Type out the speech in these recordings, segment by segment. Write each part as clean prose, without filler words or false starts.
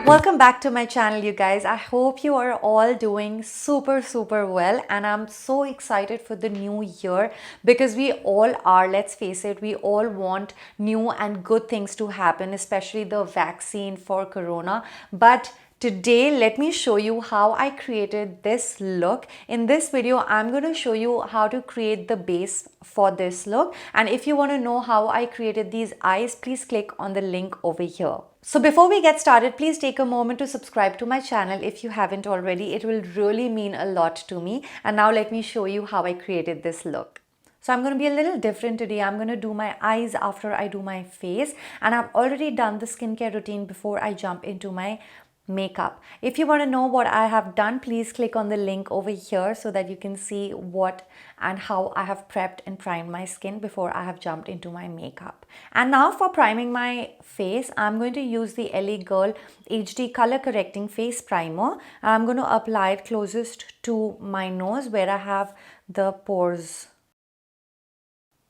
Welcome back to my channel, you guys. I hope you are all doing super well, and I'm so excited for the new year because we all are. Let's face it, we all want new and good things to happen, especially the vaccine for corona. But today, let me show you how I created this look. In this video, I'm going to show you how to create the base for this look. And if you want to know how I created these eyes, please click on the link over here. So before we get started, please take a moment to subscribe to my channel if you haven't already. It will really mean a lot to me. And now let me show you how I created this look. So I'm going to be a little different today. I'm going to do my eyes after I do my face. And I've already done the skincare routine before I jump into my makeup. If you want to know what I have done, please click on the link over here so that you can see what and how I have prepped and primed my skin before I have jumped into my makeup. And now for priming my face, I'm going to use the LA Girl HD Color Correcting Face Primer. And I'm going to apply it closest to my nose where I have the pores.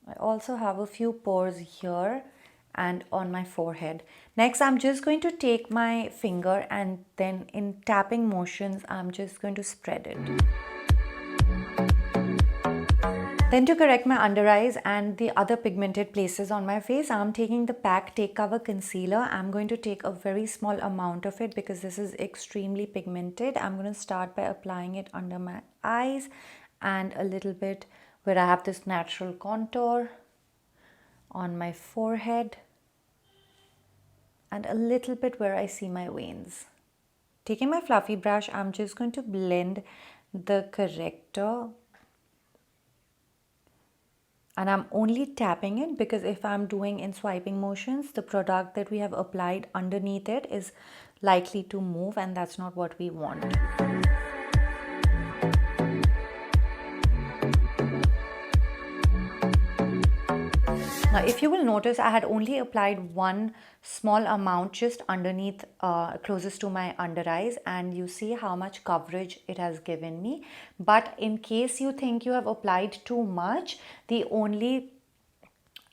I also have a few pores here and on my forehead. Next, I'm just going to take my finger and then in tapping motions, I'm just going to spread it. Then to correct my under eyes and the other pigmented places on my face, I'm taking the PAC Take Cover Concealer. I'm going to take a very small amount of it because this is extremely pigmented. I'm going to start by applying it under my eyes and a little bit where I have this natural contour, on my forehead, and a little bit where I see my veins. Taking my fluffy brush, I'm just going to blend the corrector. And I'm only tapping it because if I'm doing in swiping motions, the product that we have applied underneath it is likely to move, and that's not what we want. Now, if you will notice, I had only applied one small amount just underneath, closest to my under eyes, and you see how much coverage it has given me. But in case you think you have applied too much, the only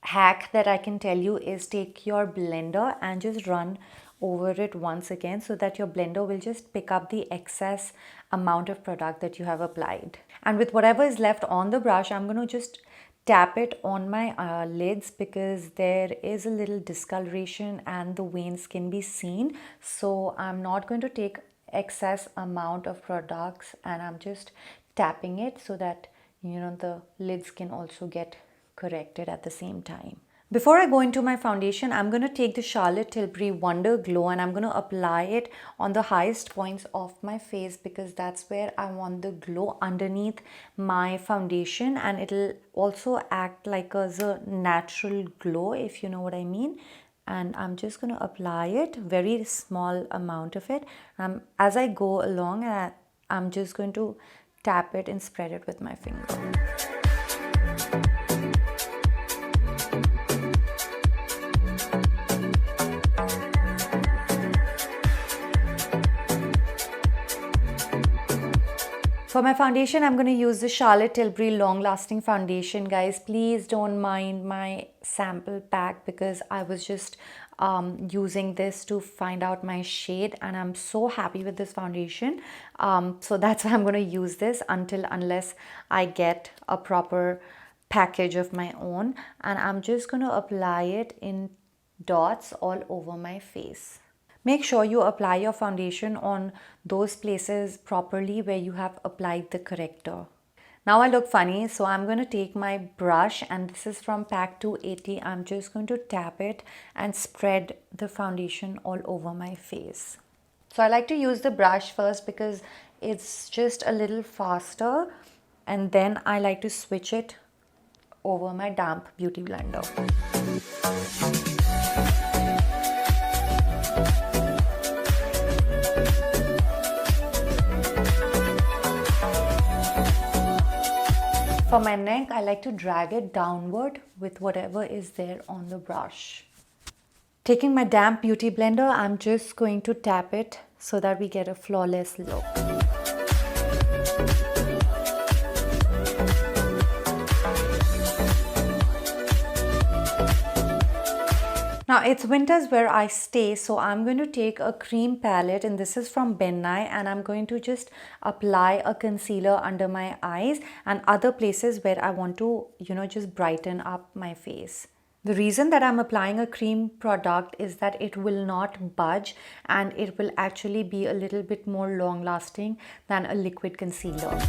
hack that I can tell you is take your blender and just run over it once again so that your blender will just pick up the excess amount of product that you have applied. And with whatever is left on the brush, I'm going to just tap it on my lids because there is a little discoloration and the veins can be seen. So I'm not going to take excess amount of products, and I'm just tapping it so that the lids can also get corrected at the same time. Before I go into my foundation, I'm going to take the Charlotte Tilbury Wonder Glow and I'm going to apply it on the highest points of my face because that's where I want the glow underneath my foundation, and it'll also act like a natural glow, if you know what I mean. And I'm just going to apply it, very small amount of it. As I go along, I'm just going to tap it and spread it with my finger. For my foundation, I'm going to use the Charlotte Tilbury Long Lasting Foundation. Guys, please don't mind my sample pack because I was just using this to find out my shade, and I'm so happy with this foundation. So that's why I'm going to use this unless I get a proper package of my own. And I'm just going to apply it in dots all over my face. Make sure you apply your foundation on those places properly where you have applied the corrector. Now I look funny, so I'm going to take my brush, and this is from PAC 280. I'm just going to tap it and spread the foundation all over my face. So I like to use the brush first because it's just a little faster, and then I like to switch it over my damp beauty blender. For my neck, I like to drag it downward with whatever is there on the brush. Taking my damp beauty blender, I'm just going to tap it so that we get a flawless look. Now it's winters where I stay, so I'm going to take a cream palette, and this is from Ben Nye, and I'm going to just apply a concealer under my eyes and other places where I want to, just brighten up my face. The reason that I'm applying a cream product is that it will not budge and it will actually be a little bit more long lasting than a liquid concealer.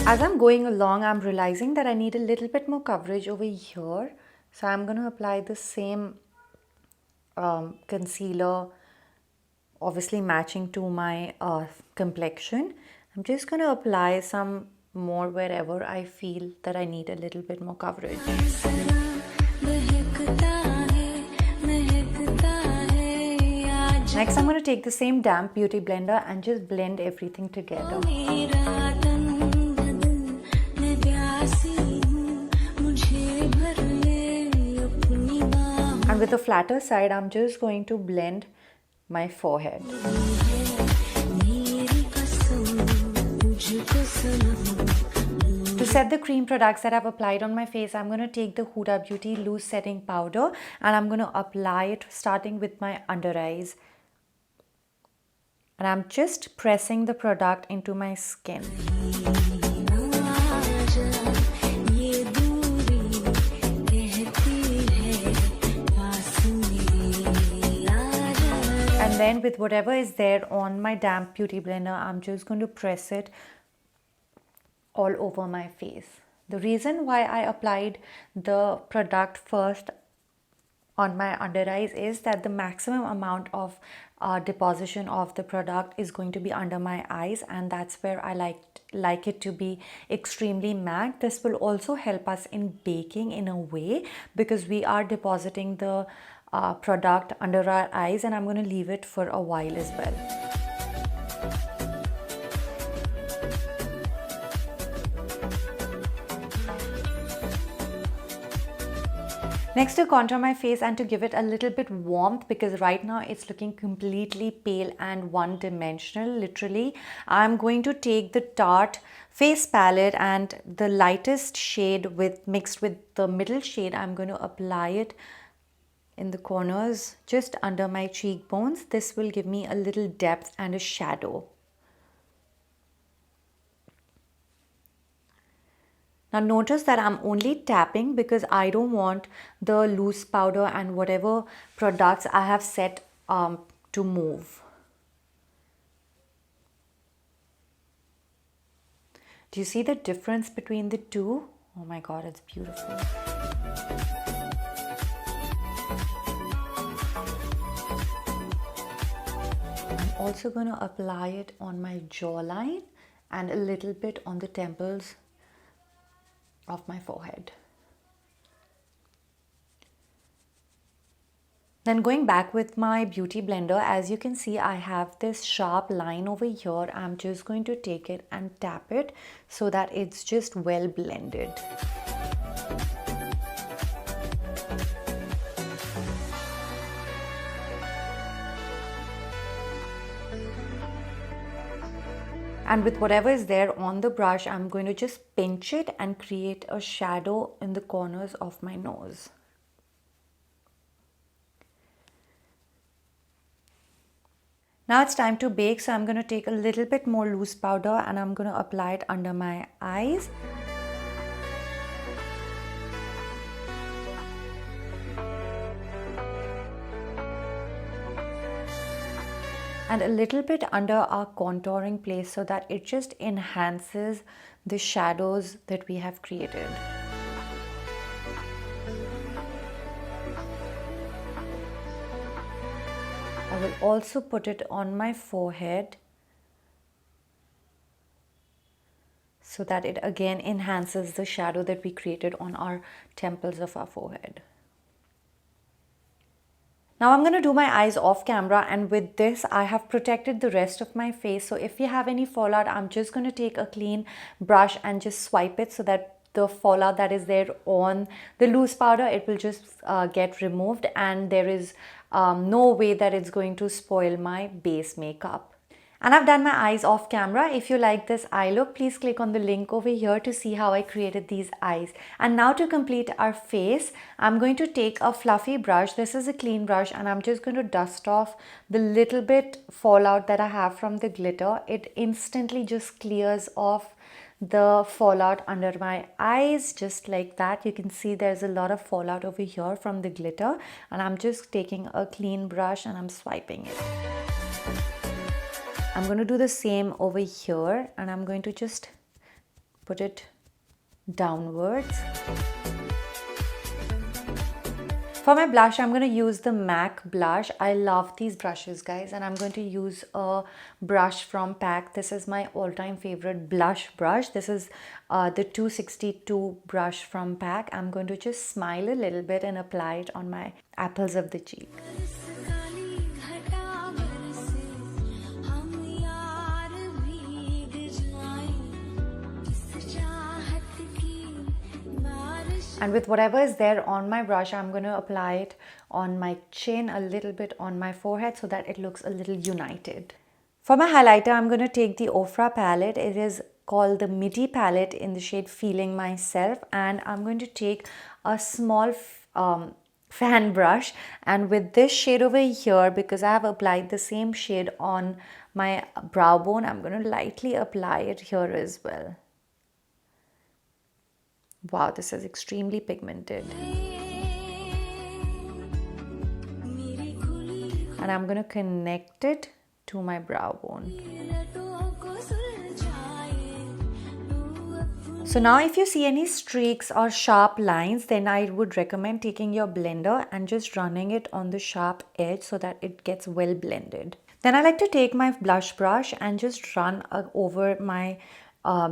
As I'm going along, I'm realizing that I need a little bit more coverage over here. So I'm going to apply the same concealer, obviously matching to my complexion. I'm just going to apply some more wherever I feel that I need a little bit more coverage. Next, I'm going to take the same damp beauty blender and just blend everything together. And with the flatter side, I'm just going to blend my forehead. To set the cream products that I've applied on my face, I'm going to take the Huda Beauty Loose Setting Powder and I'm going to apply it starting with my under eyes. And I'm just pressing the product into my skin. And then with whatever is there on my damp beauty blender, I'm just going to press it all over my face. The reason why I applied the product first on my under eyes is that the maximum amount of deposition of the product is going to be under my eyes, and that's where I like it to be extremely matte. This will also help us in baking in a way because we are depositing the product under our eyes, and I'm going to leave it for a while as well. Next, to contour my face and to give it a little bit warmth, because right now it's looking completely pale and one-dimensional, literally, I'm going to take the Tarte face palette and the lightest shade mixed with the middle shade. I'm going to apply it in the corners just under my cheekbones. This will give me a little depth and a shadow. Now notice that I'm only tapping because I don't want the loose powder and whatever products I have set to move. Do you see the difference between the two? Oh my God, it's beautiful. I'm also going to apply it on my jawline and a little bit on the temples of my forehead. Then going back with my beauty blender, as you can see, I have this sharp line over here. I'm just going to take it and tap it so that it's just well blended. And with whatever is there on the brush, I'm going to just pinch it and create a shadow in the corners of my nose. Now it's time to bake, so I'm going to take a little bit more loose powder and I'm going to apply it under my eyes. And a little bit under our contouring place so that it just enhances the shadows that we have created. I will also put it on my forehead so that it again enhances the shadow that we created on our temples of our forehead. Now I'm going to do my eyes off camera, and with this I have protected the rest of my face. So if you have any fallout, I'm just going to take a clean brush and just swipe it so that the fallout that is there on the loose powder, it will just get removed, and there is no way that it's going to spoil my base makeup. And I've done my eyes off camera. If you like this eye look, please click on the link over here to see how I created these eyes. And now to complete our face, I'm going to take a fluffy brush. This is a clean brush, and I'm just going to dust off the little bit fallout that I have from the glitter. It instantly just clears off the fallout under my eyes, just like that. You can see there's a lot of fallout over here from the glitter, and I'm just taking a clean brush and I'm swiping it. I'm going to do the same over here, and I'm going to just put it downwards. For my blush, I'm going to use the MAC blush. I love these brushes, guys, and I'm going to use a brush from PAC. This is my all-time favorite blush brush. This is the 262 brush from PAC. I'm going to just smile a little bit and apply it on my apples of the cheek. And with whatever is there on my brush, I'm going to apply it on my chin, a little bit on my forehead, so that it looks a little united. For my highlighter, I'm going to take the Ofra palette. It is called the Midi palette in the shade Feeling Myself. And I'm going to take a small fan brush. And with this shade over here, because I have applied the same shade on my brow bone, I'm going to lightly apply it here as well. Wow, this is extremely pigmented. And I'm going to connect it to my brow bone. So now if you see any streaks or sharp lines, then I would recommend taking your blender and just running it on the sharp edge so that it gets well blended. Then I like to take my blush brush and just run over my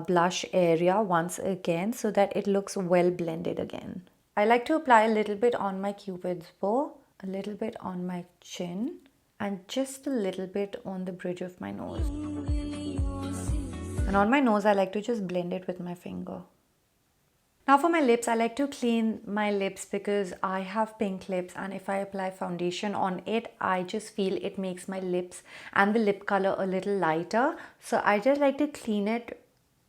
blush area once again so that it looks well blended again. I like to apply a little bit on my cupid's bow, a little bit on my chin, and just a little bit on the bridge of my nose. And on my nose, I like to just blend it with my finger. Now for my lips, I like to clean my lips because I have pink lips, and if I apply foundation on it, I just feel it makes my lips and the lip color a little lighter. So I just like to clean it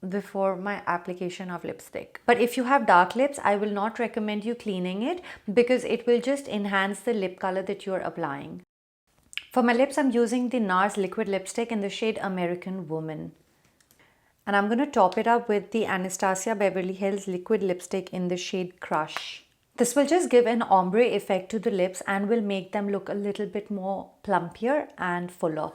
before my application of lipstick. But if you have dark lips, I will not recommend you cleaning it because it will just enhance the lip color that you're applying. For my lips, I'm using the NARS liquid lipstick in the shade American Woman. And I'm going to top it up with the Anastasia Beverly Hills liquid lipstick in the shade Crush. This will just give an ombre effect to the lips and will make them look a little bit more plumpier and fuller.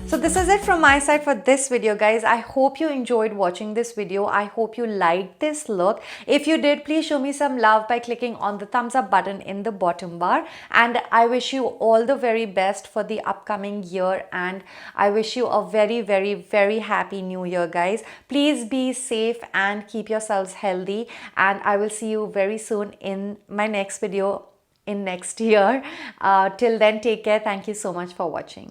So this is it from my side for this video, guys. I hope you enjoyed watching this video. I hope you liked this look. If you did, please show me some love by clicking on the thumbs up button in the bottom bar. And I wish you all the very best for the upcoming year. And I wish you a very, very, very happy new year, guys. Please be safe and keep yourselves healthy. And I will see you very soon in my next video in next year. Till then, take care. Thank you so much for watching.